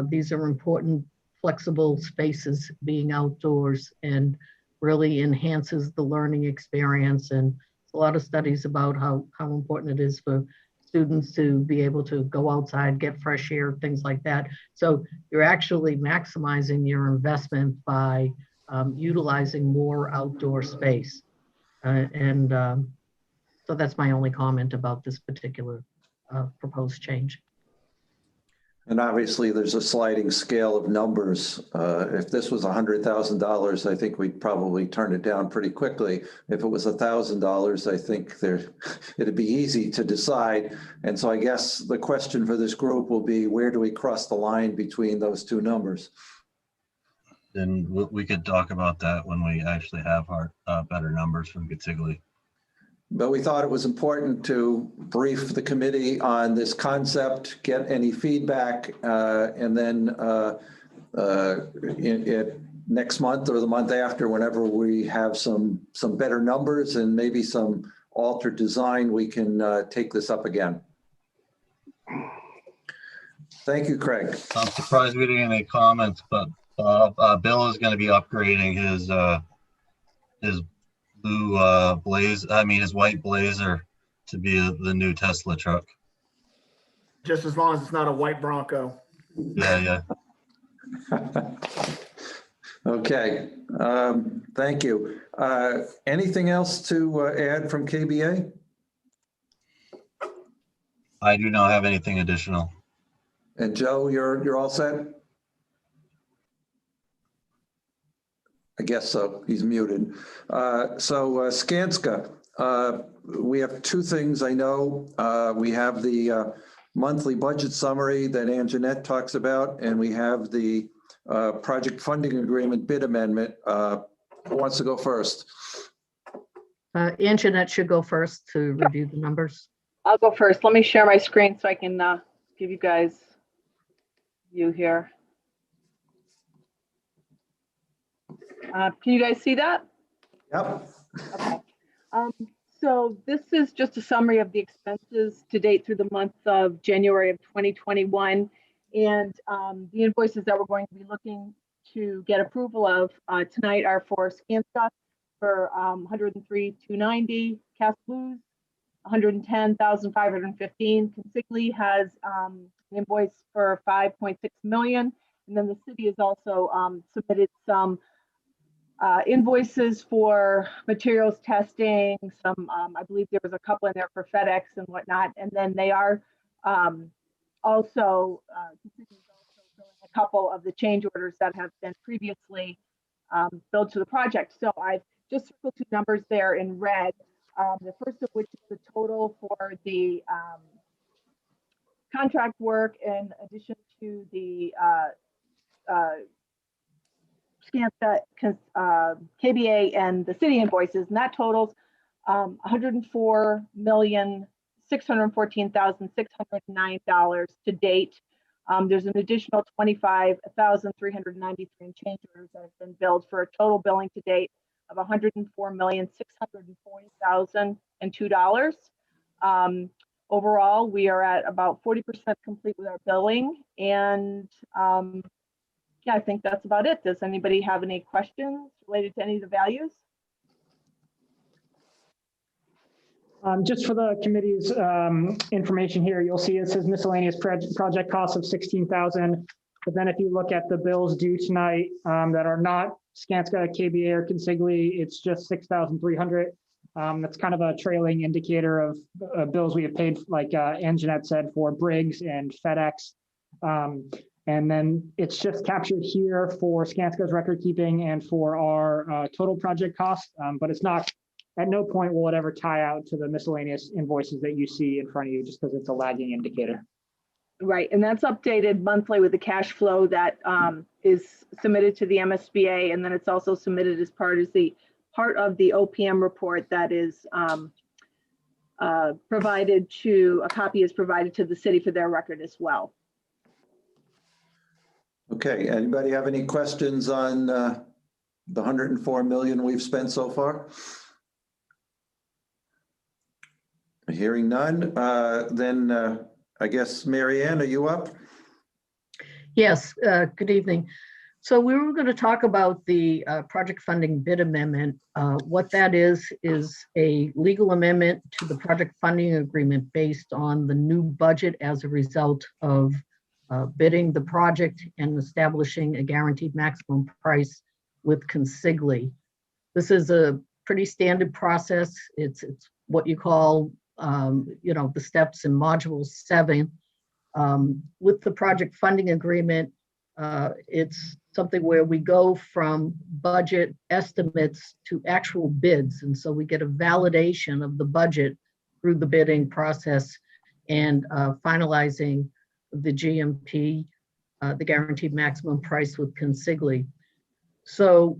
these are important flexible spaces being outdoors and really enhances the learning experience. And a lot of studies about how important it is for students to be able to go outside, get fresh air, things like that. So you're actually maximizing your investment by utilizing more outdoor space. So that's my only comment about this particular proposed change. And obviously, there's a sliding scale of numbers. If this was $100,000, I think we'd probably turn it down pretty quickly. If it was $1,000, I think it'd be easy to decide. And so I guess the question for this group will be, where do we cross the line between those two numbers? Then we could talk about that when we actually have our better numbers from Contigli. But we thought it was important to brief the committee on this concept, get any feedback, and then next month or the month after, whenever we have some better numbers and maybe some altered design, we can take this up again. Thank you, Craig. I'm surprised we didn't get any comments, but Bill is going to be upgrading his blue his white Blazer to be the new Tesla truck. Just as long as it's not a white Bronco. Yeah. Okay, thank you. Anything else to add from KBA? I do not have anything additional. And Joe, you're all set? I guess so. He's muted. Skanska, we have two things I know. We have the monthly budget summary that Anjanette talks about, and we have the project funding agreement bid amendment. Who wants to go first? Anjanette should go first to review the numbers. I'll go first. Let me share my screen so I can give you guys view here. Can you guys see that? Yep. Okay. So this is just a summary of the expenses to date through the month of January of 2021. And the invoices that we're going to be looking to get approval of tonight are for Skanska for $103,290, Cass Blues $110,515. Consigli has an invoice for $5.6 million, and then the city has also submitted some invoices for materials testing, some, I believe there was a couple in there for FedEx and whatnot. And then they are also, a couple of the change orders that have been previously billed to the project. So I've just circled two numbers there in red. The first of which is the total for the contract work in addition to the SCANSA, KBA, and the city invoices, and that totals $104,614,609 to date. There's an additional 25,393 and change orders that have been billed for a total billing to date of $104,640,002. Overall, we are at about 40% complete with our billing, and yeah, I think that's about it. Does anybody have any questions related to any of the values? Just for the committee's information here, you'll see it says miscellaneous project costs of 16,000. But then if you look at the bills due tonight that are not Skanska, KBA, or Consigli, it's just 6,300. That's kind of a trailing indicator of bills we have paid, like Anjanette said, for Briggs and FedEx. And then it's just captured here for Skanska's record keeping and for our total project cost, but it's not, at no point will it ever tie out to the miscellaneous invoices that you see in front of you, just because it's a lagging indicator. Right, and that's updated monthly with the cash flow that is submitted to the MSBA, and then it's also submitted as part of the OPM report that is provided to, a copy is provided to the city for their record as well. Okay, anybody have any questions on the 104 million we've spent so far? Hearing none, then I guess, Mary Ann, are you up? Yes, good evening. So we were going to talk about the project funding bid amendment. What that is a legal amendment to the project funding agreement based on the new budget as a result of bidding the project and establishing a guaranteed maximum price with Consigli. This is a pretty standard process. It's what you call, the steps in Module 7. With the project funding agreement, it's something where we go from budget estimates to actual bids. And so we get a validation of the budget through the bidding process and finalizing the GMP, the guaranteed maximum price with Consigli. So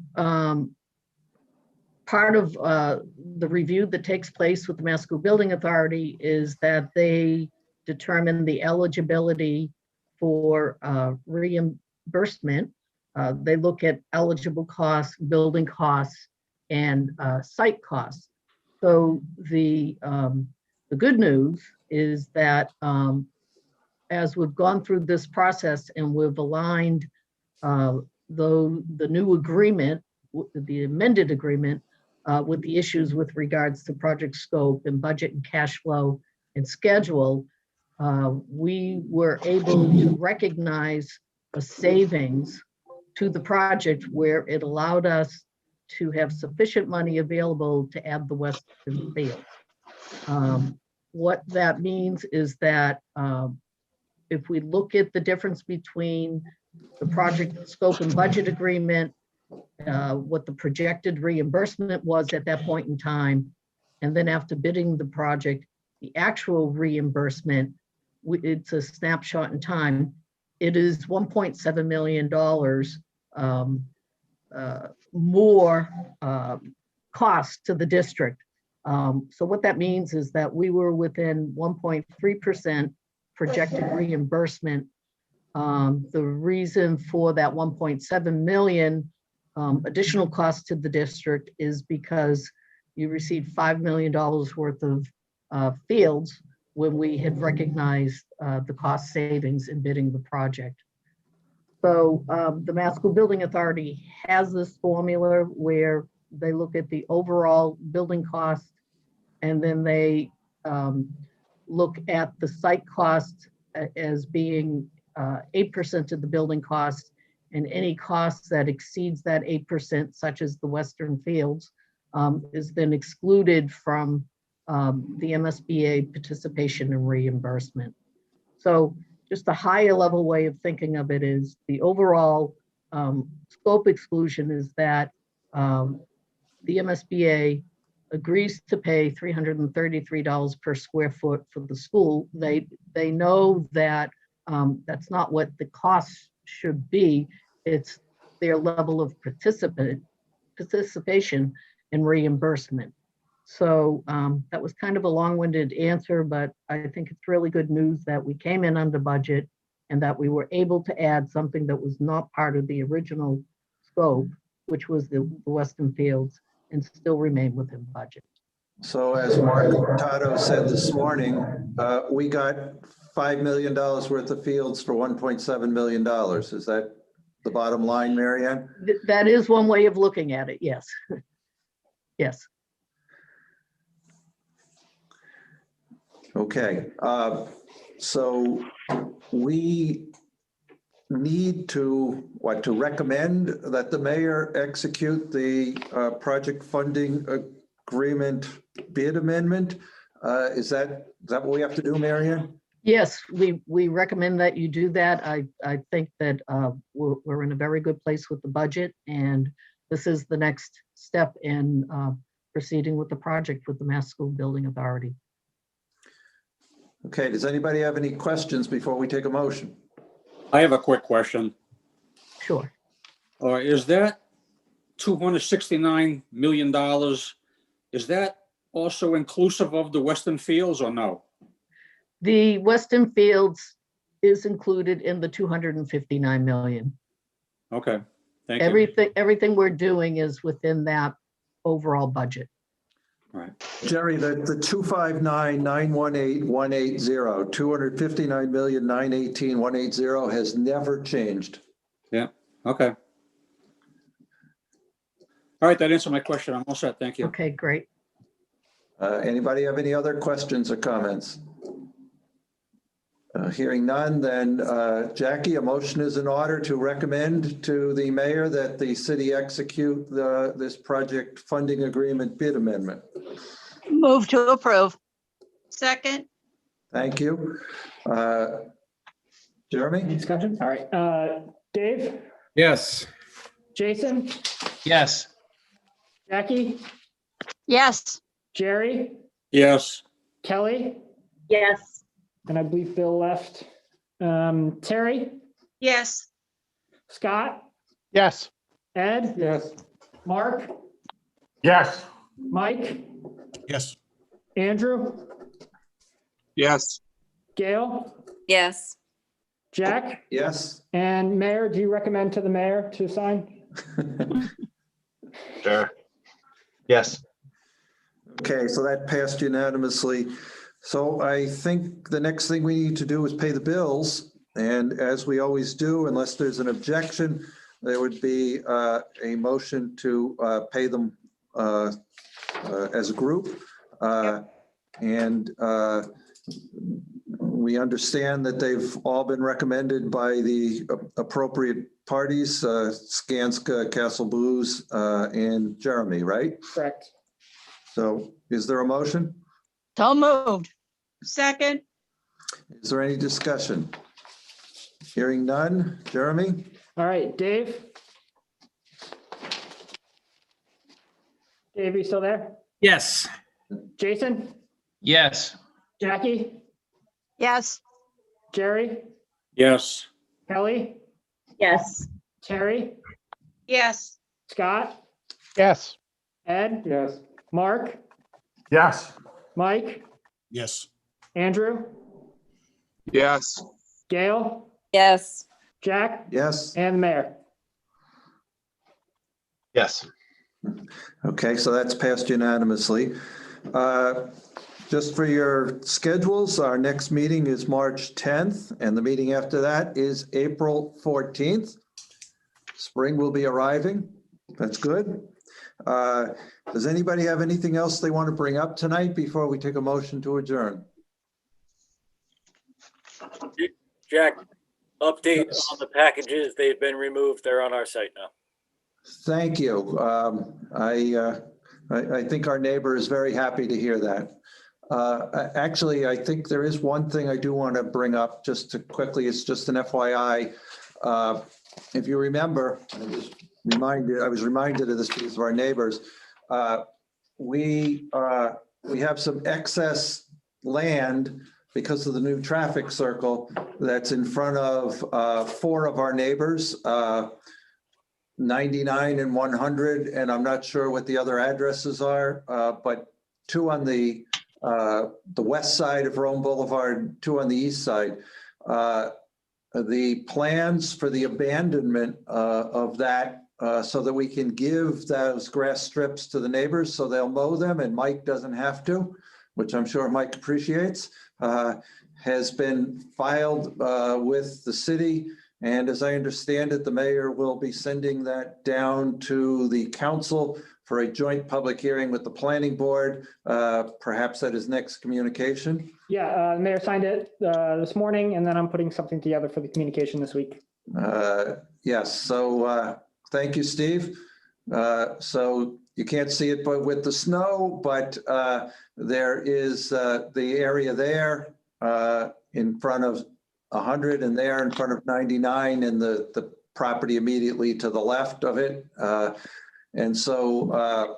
part of the review that takes place with the Mass School Building Authority is that they determine the eligibility for reimbursement. They look at eligible costs, building costs, and site costs. So the good news is that as we've gone through this process and we've aligned the new agreement, the amended agreement, with the issues with regards to project scope and budget and cash flow and schedule, we were able to recognize a savings to the project where it allowed us to have sufficient money available to add the western field. What that means is that if we look at the difference between the project scope and budget agreement, what the projected reimbursement was at that point in time, and then after bidding the project, the actual reimbursement, it's a snapshot in time. It is $1.7 million more cost to the district. So what that means is that we were within 1.3% projected reimbursement. The reason for that 1.7 million additional cost to the district is because you received $5 million worth of fields when we had recognized the cost savings in bidding the project. So the Mass School Building Authority has this formula where they look at the overall building cost, and then they look at the site cost as being 8% of the building cost, and any costs that exceeds that 8%, such as the western fields, is then excluded from the MSBA participation and reimbursement. So just a higher level way of thinking of it is the overall scope exclusion is that the MSBA agrees to pay $333 per square foot for the school. They know that that's not what the cost should be. It's their level of participation and reimbursement. So that was kind of a long-winded answer, but I think it's really good news that we came in under budget and that we were able to add something that was not part of the original scope, which was the Western Fields, and still remain within budget. So as Mark Tato said this morning, we got $5 million worth of fields for $1.7 million. Is that the bottom line, Marianne? That is one way of looking at it, yes. Yes. Okay, so we need to recommend that the mayor execute the project funding agreement bid amendment. Is that what we have to do, Marianne? Yes, we recommend that you do that. I think that we're in a very good place with the budget, and this is the next step in proceeding with the project with the Mass School Building Authority. Okay, does anybody have any questions before we take a motion? I have a quick question. Sure. Is that $269 million, is that also inclusive of the Western Fields or no? The Western Fields is included in the 259 million. Okay, thank you. Everything we're doing is within that overall budget. Right. Jerry, the 259,918,180, 259,918,180 has never changed. Yeah, okay. All right, that answered my question. I'm all set. Thank you. Okay, great. Anybody have any other questions or comments? Hearing none, then Jackie, a motion is in order to recommend to the mayor that the city execute this project funding agreement bid amendment. Move to approve. Second. Thank you. Jeremy? Discussion? All right. Dave? Yes. Jason? Yes. Jackie? Yes. Jerry? Yes. Kelly? Yes. And I believe Bill left. Terry? Yes. Scott? Yes. Ed? Yes. Mark? Yes. Mike? Yes. Andrew? Yes. Gail? Yes. Jack? Yes. And Mayor, do you recommend to the mayor to sign? Sure. Yes. Okay, so that passed unanimously. So I think the next thing we need to do is pay the bills. And as we always do, unless there's an objection, there would be a motion to pay them as a group. And we understand that they've all been recommended by the appropriate parties, Skanska, Castle Blues, and Jeremy, right? Correct. So is there a motion? So moved. Second. Is there any discussion? Hearing none. Jeremy? All right, Dave? Dave, are you still there? Yes. Jason? Yes. Jackie? Yes. Jerry? Yes. Kelly? Yes. Terry? Yes. Scott? Yes. Ed? Yes. Mark? Yes. Mike? Yes. Andrew? Yes. Gail? Yes. Jack? Yes. And the mayor? Yes. Okay, so that's passed unanimously. Just for your schedules, our next meeting is March 10th, and the meeting after that is April 14th. Spring will be arriving. That's good. Does anybody have anything else they want to bring up tonight before we take a motion to adjourn? Jack, update on the packages. They've been removed. They're on our site now. Thank you. I think our neighbor is very happy to hear that. Actually, I think there is one thing I do want to bring up just to quickly. It's just an FYI. If you remember, I was reminded of this because of our neighbors. We have some excess land because of the new traffic circle that's in front of 4 of our neighbors, 99 and 100, and I'm not sure what the other addresses are, but 2 on the west side of Rome Boulevard, 2 on the east side. The plans for the abandonment of that so that we can give those grass strips to the neighbors so they'll mow them and Mike doesn't have to, which I'm sure Mike appreciates, has been filed with the city. And as I understand it, the mayor will be sending that down to the council for a joint public hearing with the planning board, perhaps at his next communication. Yeah, the mayor signed it this morning, and then I'm putting something together for the communication this week. Yes, so thank you, Steve. So you can't see it but with the snow, but there is the area there in front of 100 and there in front of 99 and the property immediately to the left of it. And so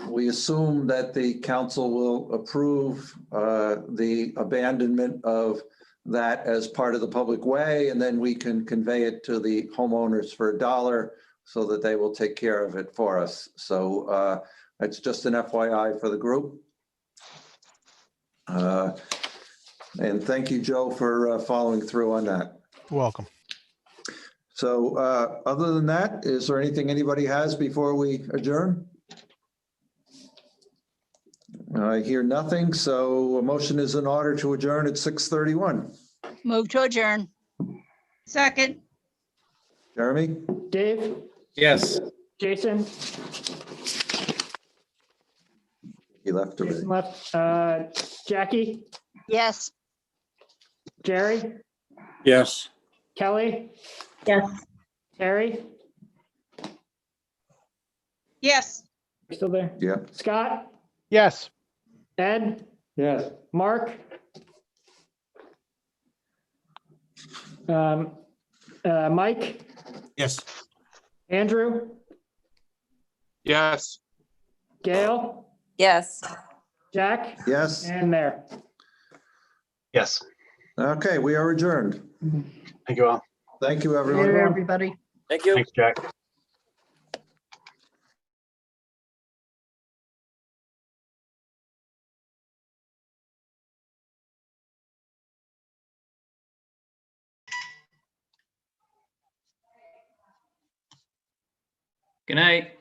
we assume that the council will approve the abandonment of that as part of the public way, and then we can convey it to the homeowners for $1 so that they will take care of it for us. So it's just an FYI for the group. And thank you, Joe, for following through on that. You're welcome. So other than that, is there anything anybody has before we adjourn? I hear nothing, so a motion is in order to adjourn at 6:31. Move to adjourn. Second. Jeremy? Dave? Yes. Jason? He left already. Jason left. Jackie? Yes. Jerry? Yes. Kelly? Yes. Terry? Yes. You still there? Yeah. Scott? Yes. Ed? Yes. Mark? Mike? Yes. Andrew? Yes. Gail? Yes. Jack? Yes. And Mayor. Yes. Okay, we are adjourned. Thank you all. Thank you, Here, everyone. everybody. Thank you. Thanks, Jack. Good night.